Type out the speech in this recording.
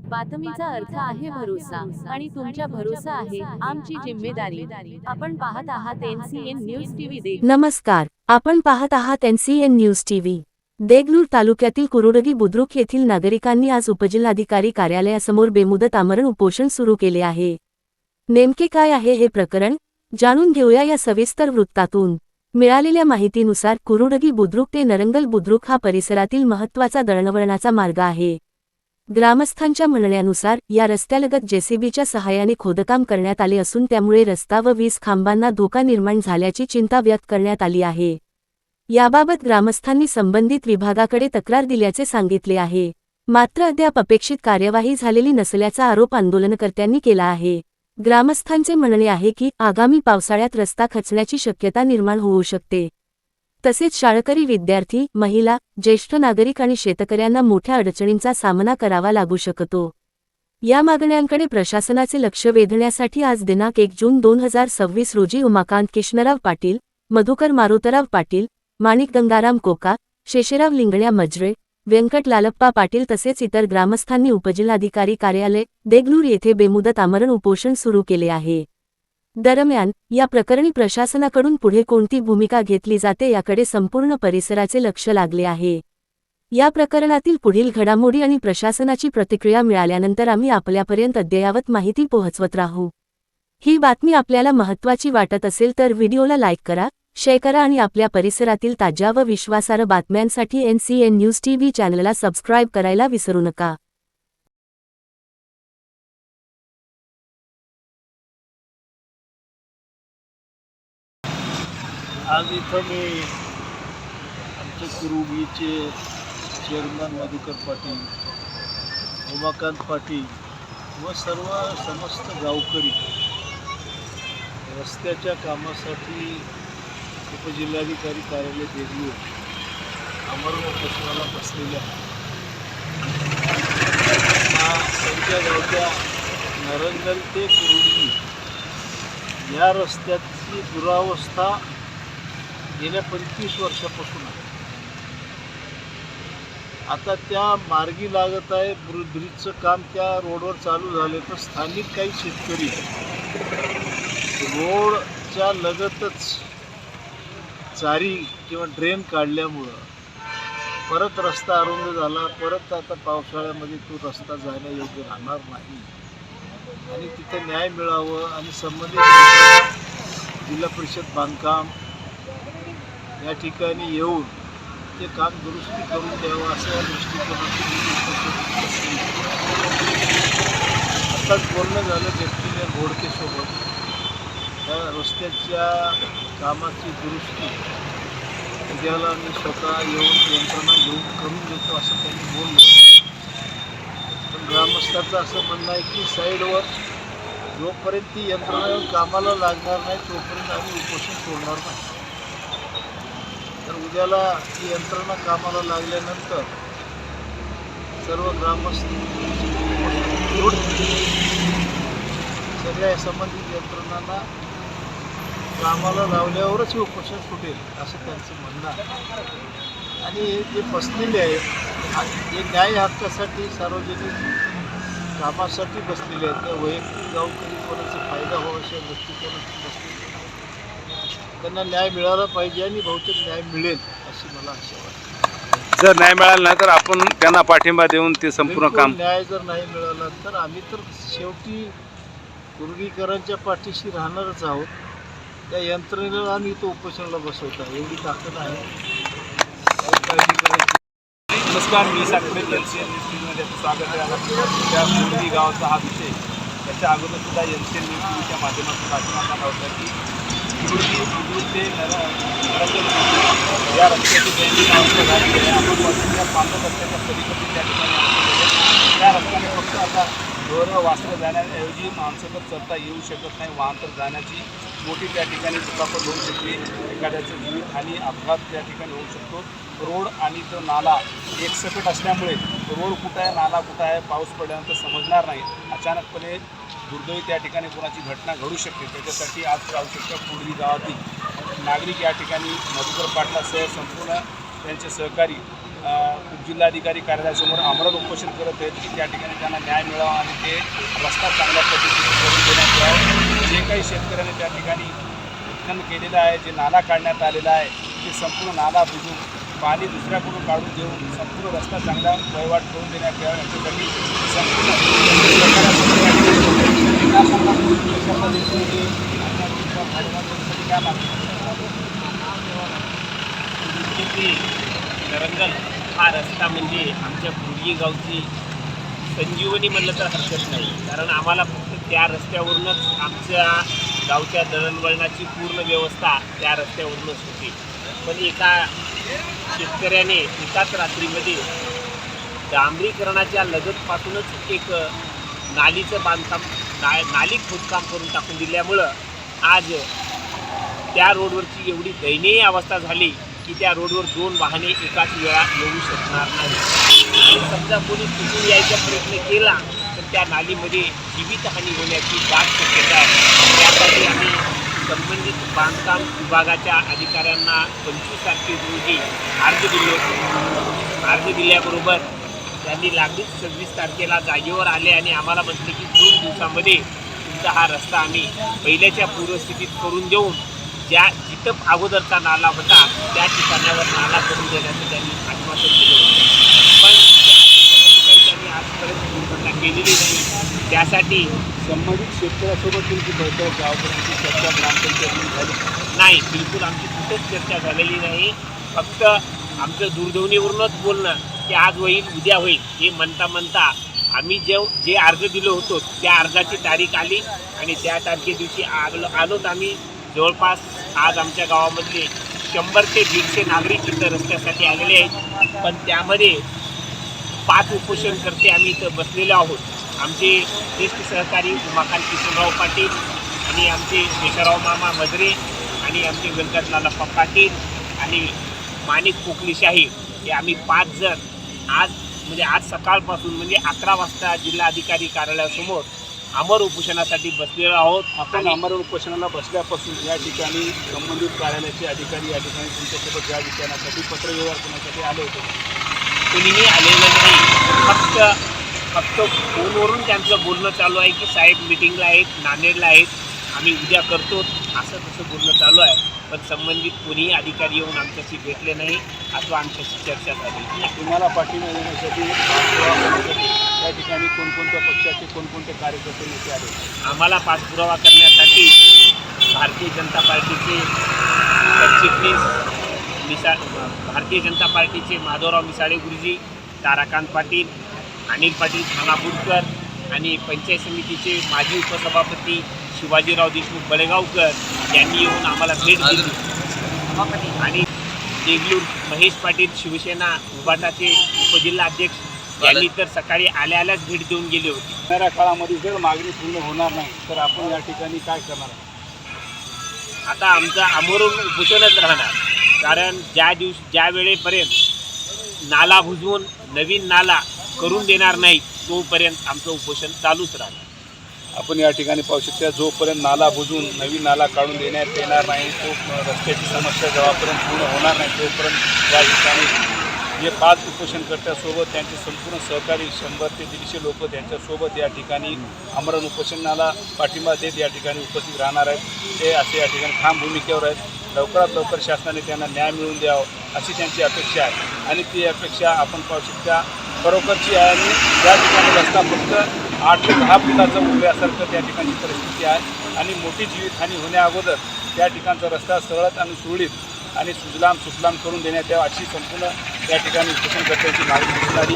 बातमीचा अर्थ आहे भरोसा आणि तुमच्या भरोसा आहे आमची जिम्मेदारी। आपण पाहत आहात NCN न्यूज टीव्ही। नमस्कार, आपण पाहत आहात NCN न्यूज टीव्ही। देगलूर तालुक्यातील कुरुडगी बुद्रुक येथील नागरिकांनी आज उपजिल्हाधिकारी कार्यालयासमोर बेमुदत आमरण उपोषण सुरू केले आहे। नेमके काय आहे हे प्रकरण जाणून घेऊया या सविस्तर वृत्तातून। मिळालेल्या माहितीनुसार कुरुडगी बुद्रुक ते नरंगल बुद्रुक हा परिसरातील महत्त्वाचा दळणवळणाचा मार्ग आहे। ग्रामस्थांच्या म्हणण्यानुसार या रस्त्यालगत जेसीबीच्या सहाय्याने खोदकाम करण्यात आले असून त्यामुळे रस्ता व वीज खांबांना धोका निर्माण झाल्याची चिंता व्यक्त करण्यात आली आहे। याबाबत ग्रामस्थांनी संबंधित विभागाकडे तक्रार दिल्याचे सांगितले आहे। मात्र अद्याप अपेक्षित कार्यवाही झालेली नसल्याचा आरोप आंदोलनकर्त्यांनी केला आहे। ग्रामस्थांचे म्हणणे आहे की आगामी पावसाळ्यात रस्ता खचण्याची शक्यता निर्माण होऊ शकते। तसेच शाळकरी विद्यार्थी, महिला, ज्येष्ठ नागरिक आणि शेतकऱ्यांना मोठ्या अडचणींचा सामना करावा लागू शकतो। या मागण्यांकडे प्रशासनाचे लक्ष वेधण्यासाठी आज दिनांक 1 जून 2026 रोजी उमाकांत कृष्णराव पाटील, मधुकर मारुतराव पाटील, माणिक गंगाराम कोका, शेषराव लिंगण्या मजरे, व्यंकट लालप्पा पाटील तसेच इतर ग्रामस्थांनी उपजिल्हाधिकारी कार्यालय देगलूर येथे बेमुदत आमरण उपोषण सुरू केले आहे। दरम्यान या प्रकरणी प्रशासनाकडून पुढे कोणती भूमिका घेतली जाते याकडे संपूर्ण परिसराचे लक्ष लागले आहे। या प्रकरणातील पुढील घडामोडी आणि प्रशासनाची प्रतिक्रिया मिळाल्यानंतर आम्ही आपल्यापर्यंत अद्ययावत माहिती पोहोचवत राहू। ही बातमी आपल्याला महत्त्वाची वाटत असेल तर व्हिडिओला लाईक करा, शेअर करा आणि आपल्या परिसरातील ताज्या व विश्वासार्ह बातम्यांसाठी NCN न्यूज टीव्ही चॅनलला सबस्क्राईब करायला विसरू नका। आज इथं मी आमच्या कुरुडगीचे चेअरमन मधुकर पाटील, उमाकांत पाटील व सर्व समस्त गावकरी रस्त्याच्या कामासाठी उपजिल्हाधिकारी कार्यालय देगलूर आमरण उपोषणाला बसलेले आहेत। त्यांच्या गावच्या नरंगल ते कुरुडगी या रस्त्याची दुरावस्था गेल्या 25 वर्षापासून आहे। आता त्या मार्गी लागत आहे, ब्रिजचं काम त्या रोडवर चालू झाले तर स्थानिक काही शेतकरी रोडच्या लगतच चारी किंवा ड्रेन काढल्यामुळं परत रस्ता अरुंद झाला। परत आता पावसाळ्यामध्ये तो रस्ता जाण्या योग्य राहणार नाही आणि तिथं न्याय मिळावं आणि संबंधित जिल्हा परिषद बांधकाम या ठिकाणी येऊन ते काम दुरुस्ती करून द्यावं असं या दृष्टिकोनातून आत्ताच बोलणं झालं व्यक्तीने घोडकेसोबत या रस्त्याच्या कामाची दुरुस्ती उद्याला मी स्वतः येऊन यंत्रणा घेऊन करून देतो असं त्यांनी बोललं। पण ग्रामस्थाचं असं म्हणणं आहे की साईडवर जोपर्यंत ती यंत्रणा कामाला लागणार नाही तोपर्यंत आम्ही उपोषण सोडणार नाही। तर उद्याला ही यंत्रणा कामाला लागल्यानंतर सर्व ग्रामस्थ सगळ्या संबंधित यंत्रणांना कामाला लावल्यावरच उपोषण सुटेल असं त्यांचं म्हणणं आहे। आणि जे बसलेले आहेत हे न्याय हक्कासाठी सार्वजनिक कामासाठी बसलेले आहेत, त्या वैयक्तिक गावकरी कोणाचा फायदा हो अशा दृष्टिकोनातून बसलेले त्यांना न्याय मिळाला पाहिजे आणि बहुतेक न्याय मिळेल अशी मला आशा वाटते। जर न्याय मिळाला नाही तर आपण त्यांना पाठिंबा देऊन ते संपूर्ण काम न्याय जर नाही मिळाला तर आम्ही तर शेवटी कुरुडगीकरांच्या पाठीशी राहणारच आहोत। त्या यंत्रणेला आणि तो उपोषणाला बसवता एवढी ताकद आहे, काळजी करायची। नमस्कार, मी साखरे NCN न्यूज टीव्हीमध्ये स्वागत आहे। त्या कुरुडगी गावाचा हा विषय त्याच्या अगोदर सुद्धा NCN न्यूज टीव्हीच्या माध्यमातून बातम्या होता की कुरुडगी बुद्रुक ते नरंगल या रस्त्याची दैनंदिन अवस्था झालेली आहे। आपण वर्षाच्या 5 रस्त्याच्या पलीकडे त्या ठिकाणी त्या रस्त्याने फक्त आता ढोरं वासरं जाण्याऐवजी माणसं तर चढता येऊ शकत नाही, वाहन तर जाण्याची मोठी त्या ठिकाणी दुखापत होऊ शकते, एखाद्याचं जीवित आणि अपघात त्या ठिकाणी होऊ शकतो। रोड आणि तो नाला एकसकट असल्यामुळे रोड कुठं आहे नाला कुठं आहे पाऊस पडल्यानंतर समजणार नाही। अचानकपणे दुर्दैवी त्या ठिकाणी कोणाची घटना घडू शकते। त्याच्यासाठी आज आवश्यकता कुरुडगी गावातील नागरिक या ठिकाणी मधुकर पाटलासह संपूर्ण त्यांचे सहकारी उपजिल्हाधिकारी कार्यालयासमोर आमरण उपोषण करत आहेत की त्या ठिकाणी त्यांना न्याय मिळावा आणि ते रस्ता चांगल्या पद्धतीने करून देण्यात यावं. जे काही शेतकऱ्यांनी त्या ठिकाणी उत्खनन केलेलं आहे, जे नाला काढण्यात आलेला आहे, ते संपूर्ण नाला बुजून पाणी दुसऱ्याकडून काढून देऊन संपूर्ण रस्ता चांगला वहिवाट करून देण्यात यावा. याच्यासाठी संपूर्ण काय मागणी नरंगल हा रस्ता म्हणजे आमच्या पूर्वी गावची संजीवनी म्हणलं तर हरकत नाही, कारण आम्हाला फक्त त्या रस्त्यावरूनच आमच्या गावच्या दळणवळणाची पूर्ण व्यवस्था त्या रस्त्यावरूनच होती. पण एका शेतकऱ्याने एकाच रात्रीमध्ये डांबरीकरणाच्या लगतपासूनच एक नालीचं बांधकाम नाली खोदकाम करून टाकून दिल्यामुळं आज त्या रोडवरची एवढी दयनीय अवस्था झाली की त्या रोडवर 2 वाहने एकाच वेळा येऊ शकणार नाही. आणि समजा कोणी चुकून यायचा प्रयत्न केला तर त्या नालीमध्ये जीवितहानी होण्याची दाट शक्यता आहे. त्यासाठी आम्ही संबंधित बांधकाम विभागाच्या अधिकाऱ्यांना 25 तारखेला रोजी अर्ज दिल्याबरोबर त्यांनी लागलीच 26 तारखेला जागेवर आले आणि आम्हाला म्हटले की 2 दिवसामध्ये तुमचा हा रस्ता आम्ही पहिल्याच्या पूर्वस्थितीत करून देऊन जिथं अगोदरचा नाला होता त्या ठिकाणावर नाला करून देण्याचं त्यांनी आश्वासन दिलं होतं. पण त्यांनी आजपर्यंत पूर्तता केलेली नाही. त्यासाठी संबंधित शेतकऱ्यासोबत तुमची बैठक गावकऱ्यांची चर्चा ग्रामपंचायतीने झाली नाही, बिलकुल आमची कुठेच चर्चा झालेली नाही. फक्त आमचं दूरध्वनीवरूनच बोलणं की आज होईल उद्या होईल हे म्हणता आम्ही जे अर्ज दिलो होतो त्या अर्जाची तारीख आली आणि त्या तारखे दिवशी आलोत आम्ही. जवळपास आज आमच्या गावामधले 100 ते 150 नागरिक इथं रस्त्यासाठी आलेले आहेत. पण त्यामध्ये 5 उपोषणकर्ते आम्ही इथं बसलेलो आहोत. आमचे ज्येष्ठ सहकारी उमाकांत किशनराव पाटील आणि आमचे शेषराव मामा मजरे आणि आमचे व्यंकटलालप्पा पाटील आणि माणिक कोकणीशाही हे आम्ही 5 जण आज सकाळपासून म्हणजे 11 वाजता जिल्हाधिकारी कार्यालयासमोर अमर उपोषणासाठी बसलेलो आहोत. आपण अमर उपोषणाला बसल्यापासून या ठिकाणी संबंधित कार्यालयाचे अधिकारी या ठिकाणी तुमच्यासोबत या विचारासाठी पत्रव्यवहार करण्यासाठी आले होते. कोणीही आलेलं नाही. फक्त फोनवरून त्यांचं बोलणं चालू आहे की साहेब मिटिंगला आहेत, नांदेडला आहेत, आम्ही उद्या करतो, असं तसं बोलणं चालू आहे. पण संबंधित कोणीही अधिकारी येऊन आमच्याशी भेटले नाही अथवा आमच्याशी चर्चा झाली. तुम्हाला पाठिंबा देण्यासाठी या ठिकाणी कोणकोणत्या पक्षाचे कोणकोणते कार्यकर्ते येथे आले? आम्हाला पाठपुरावा करण्यासाठी भारतीय जनता पार्टीचे सरचिटणीस भारतीय जनता पार्टीचे माधवराव मिसाळे गुरुजी, ताराकांत पाटील, अनिल पाटील खानापूरकर आणि पंचायत समितीचे माजी उपसभापती शिवाजीराव देशमुख बळेगावकर यांनी येऊन आम्हाला भेट दिली. आणि देगलूर महेश पाटील शिवसेना उभाटाचे उपजिल्हाध्यक्ष यांनी तर सकाळी आल्याच भेट देऊन गेले होते. येणाऱ्या काळामध्ये जर मागणी पूर्ण होणार नाही तर आपण या ठिकाणी काय करणार? आता आमचं आमरून उपोषणच राहणार, कारण ज्या वेळेपर्यंत नाला बुजवून नवीन नाला करून देणार नाही तोपर्यंत आमचं उपोषण चालूच राहणार. आपण या ठिकाणी पाहू शकता, जोपर्यंत नाला बुजवून नवीन नाला काढून देण्यात येणार नाही, तो रस्त्याची समस्या जेव्हापर्यंत पूर्ण होणार नाही तोपर्यंत या ठिकाणी जे 5 उपोषणकर्त्यासोबत त्यांचे संपूर्ण सहकारी 100 ते 150 लोक त्यांच्यासोबत या ठिकाणी आमरण उपोषणाला पाठिंबा देत या ठिकाणी उपस्थित राहणार आहेत. ते असे या ठिकाणी ठाम भूमिकेवर आहेत. लवकरात लवकर शासनाने त्यांना न्याय मिळवून द्यावा अशी त्यांची अपेक्षा आहे आणि ती अपेक्षा आपण पाहू शकता खरोखरची आहे. आणि या ठिकाणी रस्ता फक्त 8 ते 10 फुटाचं उभ्यासारखं त्या ठिकाणची परिस्थिती आहे आणि मोठी जीवितहानी होण्या अगोदर त्या ठिकाणचा रस्ता सरळ आणि सुरळीत आणि सुजलाम सुफलाम करून देण्यात यावा अशी संपूर्ण त्या ठिकाणी उपोषणकर्त्यांची मागणी दिसून आली.